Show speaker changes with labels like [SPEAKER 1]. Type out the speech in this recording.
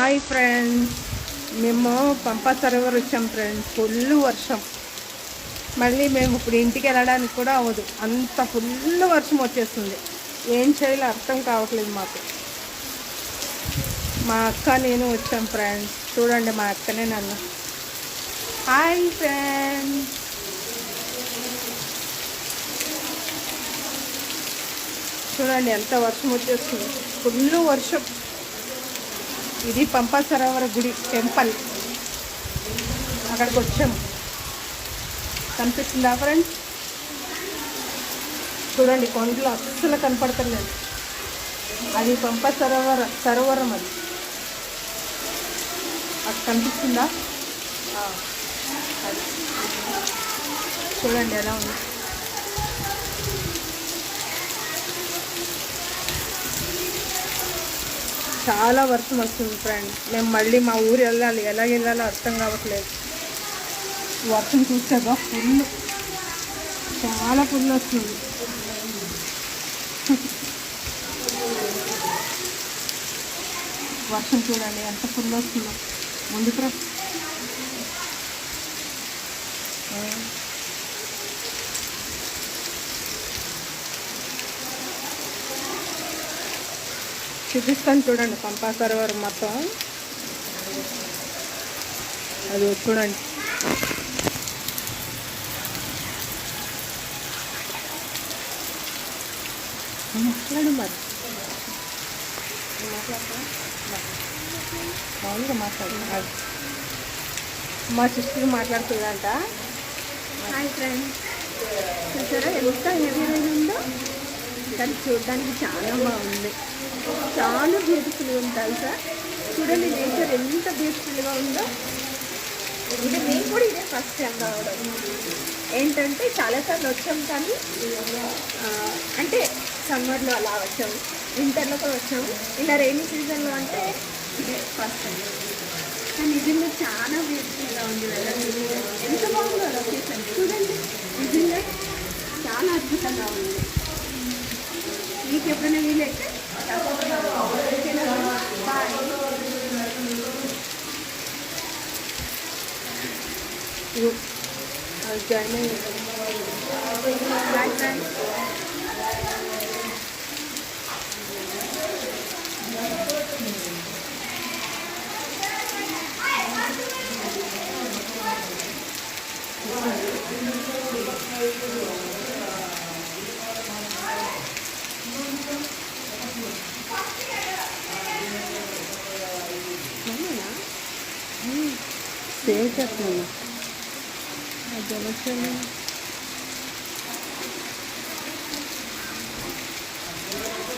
[SPEAKER 1] Hi friends, మేము పంపా సరోవర్ వచ్చాం friends. Full వర్షం. మళ్ళీ మేము ఇప్పుడు ఇంటికి వెళ్ళడానికి కూడా అవ్వదు, అంత ఫుల్ వర్షం వచ్చేస్తుంది. ఏం చేయాలో అర్థం కావట్లేదు మాకు. మా అక్క నేను వచ్చాం ఫ్రెండ్స్. చూడండి, మా అక్కనే నన్ను. హాయ్ ఫ్రెండ్స్, చూడండి ఎంత వర్షం వచ్చేస్తుంది. ఫుల్ వర్షం. ఇది పంపా సరోవర గుడి టెంపుల్. అక్కడికి వచ్చాము. కనిపిస్తుందా ఫ్రెండ్స్? చూడండి, కొండలు అస్సలు కనపడతలేదు. అది పంపా సరోవరం అది. అది కనిపిస్తుందా? అది చూడండి ఎలా ఉంది. చాలా వర్షం వస్తుంది ఫ్రెండ్. మేము మళ్ళీ మా ఊరు వెళ్ళాలి. ఎలా వెళ్ళాలో అర్థం కావట్లేదు. వర్షం చూసాగా ఫుల్, చాలా ఫుల్ వస్తుంది. వర్షం చూడండి ఎంత ఫుల్ వస్తుందో. ముందుకు రా. చూపిస్తాను చూడండి, పంపా సరోవరం మొత్తం. అది చూడండి. మాట్లాడు మరి, మామూలుగా మాట్లాడు. మా సిస్టర్ మాట్లాడుతుందంట.
[SPEAKER 2] హాయ్ ఫ్రెండ్స్, చూసారా ఎంత హెవీ రైన్ ఉందో. కానీ చూడడానికి చాలా బాగుంది, చాలా బ్యూటిఫుల్గా ఉంటాయి సార్. చూడండి నేచర్ ఎంత బ్యూటిఫుల్గా ఉందో. అంటే మేము కూడా ఇదే ఫస్ట్ టైం రావడం. ఏంటంటే చాలాసార్లు వచ్చాము, కానీ అంటే సమ్మర్లో అలా వచ్చాము, వింటర్లో కూడా వచ్చాము. ఇలా రైనీ సీజన్లో అంటే ఇదే ఫస్ట్ టైం. కానీ నిజంగా చాలా బ్యూటిఫుల్గా ఉంది. ఎంత బాగుందో లొకేషన్ చూడండి. నిజంగా చాలా అద్భుతంగా ఉంది. మీకు ఎప్పుడైనా వీలైతే బాయ్.
[SPEAKER 1] జాయిన్ అయ్యి
[SPEAKER 2] బాయ్ ఫ్రెండ్స్.
[SPEAKER 1] సేవ్ చేస్తున్నాను. జలక్షణ